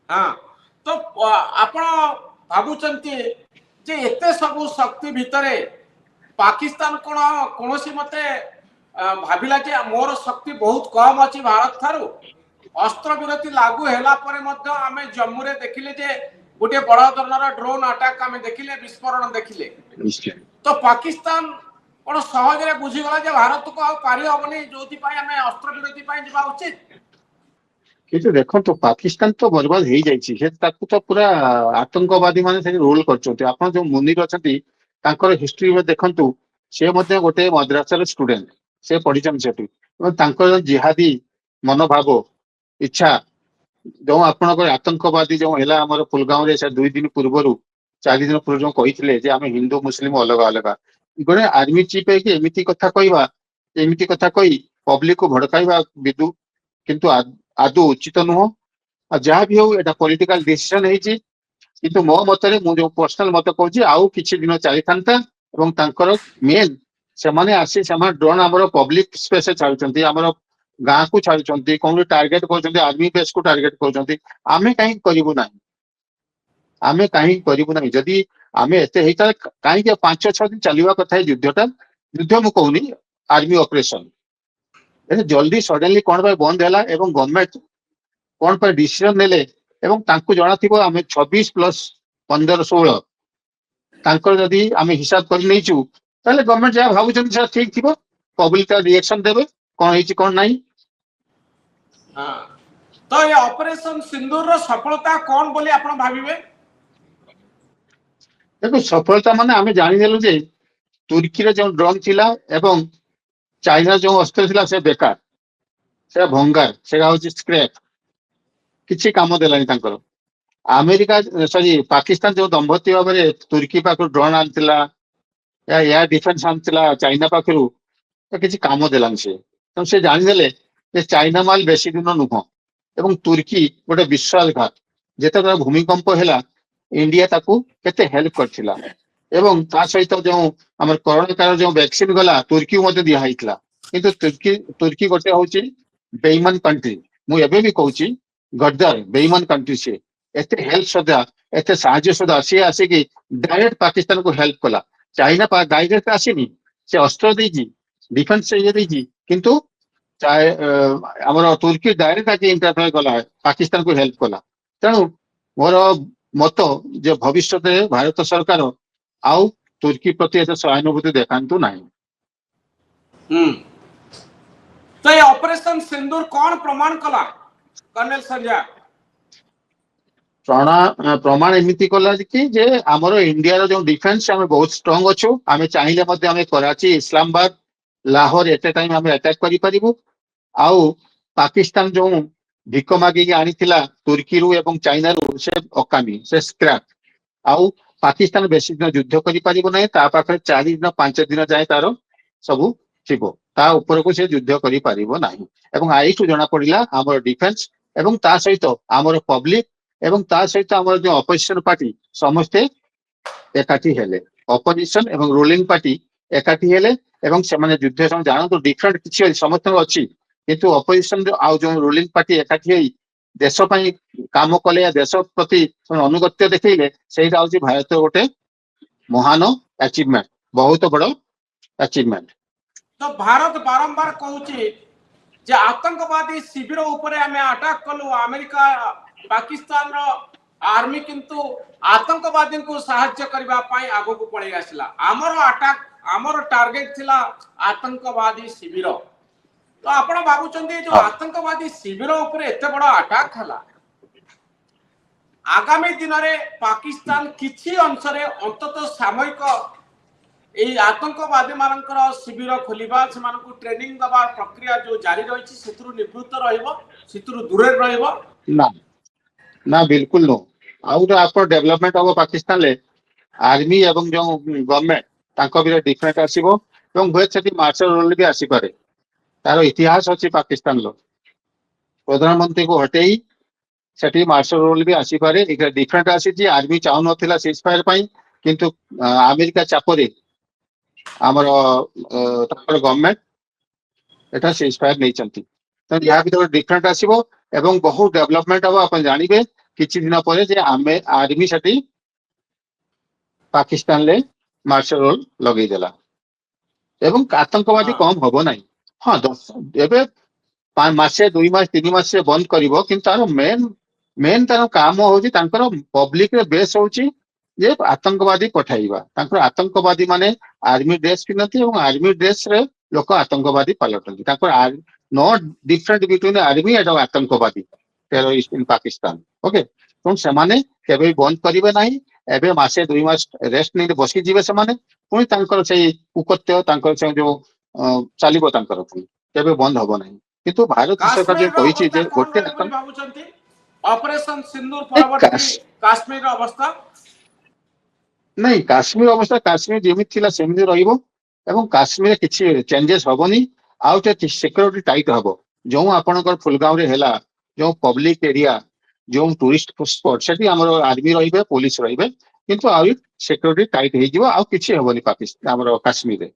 हाँ तो आपण भावुचंती जे एते सब शक्ति भितरे पाकिस्तान कोन कोनोसी मते भाविला जे मोर शक्ति बहुत कम अछि भारत थारु अस्त्र विरति लागू हैला परे मध्य आमे जम्मू रे देखिले जे गोटे बड़ धरनर ड्रोन अटैक आमे देखिले विस्फोरण देखिले तो पाकिस्तान कोन सहज रे बुझी गला जे भारत को आ पारि होबनी जोथि पय आमे अस्त्र विरति पय जिबा उचित କିନ୍ତୁ ଦେଖନ୍ତୁ ପାକିସ୍ତାନ ତ ବର୍ବାଦ ହେଇଯାଇଛି ସେ ତାକୁ ତ ପୁରା ଆତଙ୍କବାଦୀ ମାନେ ସେଠି ରୋଲ କରିଛନ୍ତି। ଆପଣ ଯୋଉ ମୁନିର ଅଛନ୍ତି ତାଙ୍କର ହିଷ୍ଟ୍ରି ଦେଖନ୍ତୁ, ସେ ମଧ୍ୟ ଗୋଟେ ମଦ୍ରାସାର ଷ୍ଟୁଡେଣ୍ଟ, ସେ ପଢିଛନ୍ତି ସେଠି ଏବଂ ତାଙ୍କର ଜିହାଦୀ ମନୋଭାବ ଇଚ୍ଛା ଯୋଉ ଆପଣଙ୍କର ଆତଙ୍କବାଦୀ ଯୋଉ ହେଲା ଆମର ପୁଲଗାଁରେ ସେ 2 ଦିନ ପୂର୍ବରୁ 4 ଦିନ ପୂର୍ବରୁ ଯୋଉ କହିଥିଲେ ଯେ ଆମେ ହିନ୍ଦୁ ମୁସଲିମ ଅଲଗା ଅଲଗା, ଗୋଟେ ଆର୍ମି ଚିଫ ହେଇକି ଏମିତି କଥା କହିବା, ଏମିତି କଥା କହି ପବ୍ଲିକ କୁ ଭଡକାଇବା ବିଦୁ କିନ୍ତୁ आदौ उचित नुह। जहाँ भी हो एटा पॉलिटिकल डिसीजन है किंतु मो मतरे मु जो पर्सनल मत कहूँ आउ किछि दिन चली था मेन से माने आसी से ड्रोन आमर पब्लिक स्पेस छाड़ुचंती आमर गाँ को छाड़ुचंती कौन टार्गेट कर आर्मी बेस को टार्गेट कर आमे कहीं करिवु नाही, आमे कहीं करिवु नाही। जदि आमे एते हेता कहीं 5-6 दिन चलिबा कथा है युद्धटा, युद्ध मु कहूनी आर्मी ऑपरेशन जल्दी सडनली कौन बंद है एवं गवर्नमेंट कौन पर डिसीजन नेले एवं तांको जणा थिबो आमे 26 प्लस 15-16 तांकर जदि आमे हिसाब कर नैचु ताले गवर्नमेंट जा भाबुचन से ठीक थिबो, पब्लिक का रिएक्शन देबे कोन हेची कोन नाही। हां तो ये ऑपरेशन सिंदूर रो सफलता कोन बोली आपण भाबिबे? देखो सफलता माने आमे जानि देलु जे तुर्की रे जो ड्रोन थिला एवं चाइना जो अस्त्र थिला से बेकार, से भंगार, से होची स्क्रैप, किछि काम देलानी तांकर। अमेरिका सॉरी पाकिस्तान जो दंभती भाव में तुर्की पाखु ड्रोन आनतिला या एयर डिफेंस आनतिला चाइना पाखु तो किछि काम देलानी से जानि देले जे चाइना माल बेसी दिन नुह एवं तुर्की गोटे विश्वासघात जेते भूमिकंप हैला इंडिया ताकू केते हेल्प करथिला एवं ता सहित जो हमर कोरोना काल जो वैक्सीन गला तुर्की मध्ये दिया हैतला किंतु तुर्की तुर्की गोटे होची बेईमान कंट्री, मु एबे भी कहूची गद्दार बेईमान कंट्री से एते हेल्प सदा एते साहाय्य सदा सी आसे कि डायरेक्ट पाकिस्तान को हेल्प कला। चाइना डायरेक्ट आसीनी से अस्त्र देजी डिफेंस से ये देजी किंतु हमर तुर्की डायरेक्ट आके इंटरफेयर कला पाकिस्तान को हेल्प कला। तेणु मोर मत जे भविष्य में भारत सरकार आउ तुर्की प्रति एते सहानुभूति देखांतु नाही। तो ये ऑपरेशन सिंदूर कौन प्रमाण कला कर्नल संजय? प्रमाण एमती कला कि जे आमर इंडिया रो जो डिफेंस आमे बहुत स्ट्रांग अच्छु, आमे चाहिले मध्ये आमे कराची इस्लामाबाद लाहौर एट टाइम आमे अटैक करि परिबु। आउ पाकिस्तान जो भिक मागी आनिथिला तुर्की रु एवं चाइना रु से अकामी से स्क्रैप आउ पाकिस्तान बेसी दिन युद्ध करि परिबो नै, ता पाखरे 4 दिन 5 दिन जाय तारो सबु थिबो, ता ऊपर को से युद्ध करि परिबो नाही। एवं आइठु जना पडिला हमर डिफेंस एवं ता सहित हमर पब्लिक एवं ता सहित हमर जो अपोजिशन पार्टी समस्ते एकाठी हेले, अपोजिशन एवं रूलिंग पार्टी एकाठी हेले एवं से माने युद्ध सम जानो तो डिफरेंट किछि समस्त अछि किंतु अपोजिशन जो आउ जो रूलिंग पार्टी एकाठी होई देश पई काम कले या देश प्रति अनुगत्य देखैले सेटा होछि भारत गोटे महान अचीवमेंट, बहुत बड़ अचीवमेंट। तो भारत बारंबार कहूची जे आतंकवादी शिविर ऊपर हमें अटैक कलु अमेरिका पाकिस्तान रो आर्मी किंतु आतंकवादी को सहायता करबा पई आगो को पळै आसला। हमर अटैक हमर टारगेट थिला आतंकवादी शिविर। तो आपण भाबुचंदी जो आतंकवादी शिविर ऊपर एते बड़ अटैक हला आगामी दिन रे पाकिस्तान किछि अंश रे अंतत सामयिक एई आतंकवादी मानकर शिविर खोलिबा सेमानकु ट्रेनिंग दबा प्रक्रिया जो जारी रहिछि सेतरु निवृत्त रहइबो सेतरु दूरे रहइबो ना ना बिल्कुल नो। आउ जो आप डेवलपमेंट हम पाकिस्तान ले आर्मी एवं जो गवर्नमेंट तांको भी डिफरेंट आसीबो एवं हुए सेठी मार्शल रोल भी आसी पारे। तार इतिहास अछि पाकिस्तान लो प्रधानमंत्री को हटेई सेठी मार्शल रोल भी आसी पारे। एक डिफरेंट आसी जी आर्मी चाहू नथिला सीज फायर पई किंतु अमेरिका चापरे हमर ताकर गवर्नमेंट एटा सीज फायर नै चंती तो या भी तो डिफरेंट आसीबो एवं बहुत डेवलपमेंट हम अपन जानिबे କିଛି ଦିନ ପରେ ଯେ ଆମେ ଆର୍ମି ସେଠି ପାକିସ୍ତାନରେ ମାର୍ଶାଲ ରୋଲ ଲଗେଇଦେଲା ଏବଂ ଆତଙ୍କବାଦୀ ହଁ କମ ହବ ନାହିଁ। ହଁ ଏବେ ମାସେ 2 ମାସ 3 ମାସରେ ବନ୍ଦ କରିବ, କିନ୍ତୁ ତାର ମେନ୍ ତାର କାମ ହଉଛି ତାଙ୍କର ପବ୍ଲିକରେ ବେସ୍ ହଉଛି ଯେ ଆତଙ୍କବାଦୀ ପଠାଇବା। ତାଙ୍କର ଆତଙ୍କବାଦୀ ମାନେ ଆର୍ମି ଡ୍ରେସ ପିନ୍ଧନ୍ତି ଏବଂ ଆର୍ମି ଡ୍ରେସରେ ଲୋକ ଆତଙ୍କବାଦୀ ପାଲଟନ୍ତି। ତାଙ୍କର ନୋ ଡିଫରେଣ୍ଟ ବିଟୱିନ୍ ଆର୍ମି ଏବଂ ଆତଙ୍କବାଦୀ ଟେରୋରିଷ୍ଟ ଇନ୍ ପାକିସ୍ତାନ। ଓକେ, ତେଣୁ ସେମାନେ କେବେ ବି ବନ୍ଦ କରିବେ ନାହିଁ। ଏବେ ମାସେ 2 ମାସ ରେଷ୍ଟ ନେଇ ବସିଯିବେ ସେମାନେ, ପୁଣି ତାଙ୍କର ସେଇ କୁକତ୍ୟ ତାଙ୍କର ସେ ଯୋଉ ଚାଲିବ ତାଙ୍କର ପୁଣି କେବେ ବନ୍ଦ ହବ ନାହିଁ। କିନ୍ତୁ ଭାରତ ସରକାର ଯୋଉ କାଶ୍ମୀରର କହିଛି ଅବସ୍ଥା ଯେ କଣ ଗୋଟେ ରହିବ ବୋଲି ଭାବୁଛନ୍ତି? ଅପରେସନ ସିନ୍ଦୁର ଏ ପରବର୍ତ୍ତୀ କାଶ୍ମୀରର ଅବସ୍ଥା? ନାଇଁ, କାଶ୍ମୀର ଅବସ୍ଥା କାଶ୍ମୀର ଯେମିତି ଥିଲା ସେମିତି ରହିବ ଏବଂ କାଶ୍ମୀରରେ କିଛି ଚେଞ୍ଜେସ ହବନି। ଆଉ ସିକ୍ୟୁରିଟି ଟାଇଟ୍ ହବ। ଯୋଉ ଆପଣଙ୍କର ଫୁଲଗାଁରେ ହେଲା, ଯୋଉ ପବ୍ଲିକ ଏରିଆ, ଯୋଉ ଟୁରିଷ୍ଟ ସ୍ପଟ, ସେଠି ଆମର ଆର୍ମି ରହିବେ, ପୋଲିସ ରହିବେ, କିନ୍ତୁ ଆଉ ସିକ୍ୟୁରିଟି ଟାଇଟ୍ ହେଇଯିବ। ଆଉ କିଛି ହବନି ପାକିସ୍ତାନ ଆମର କାଶ୍ମୀରରେ।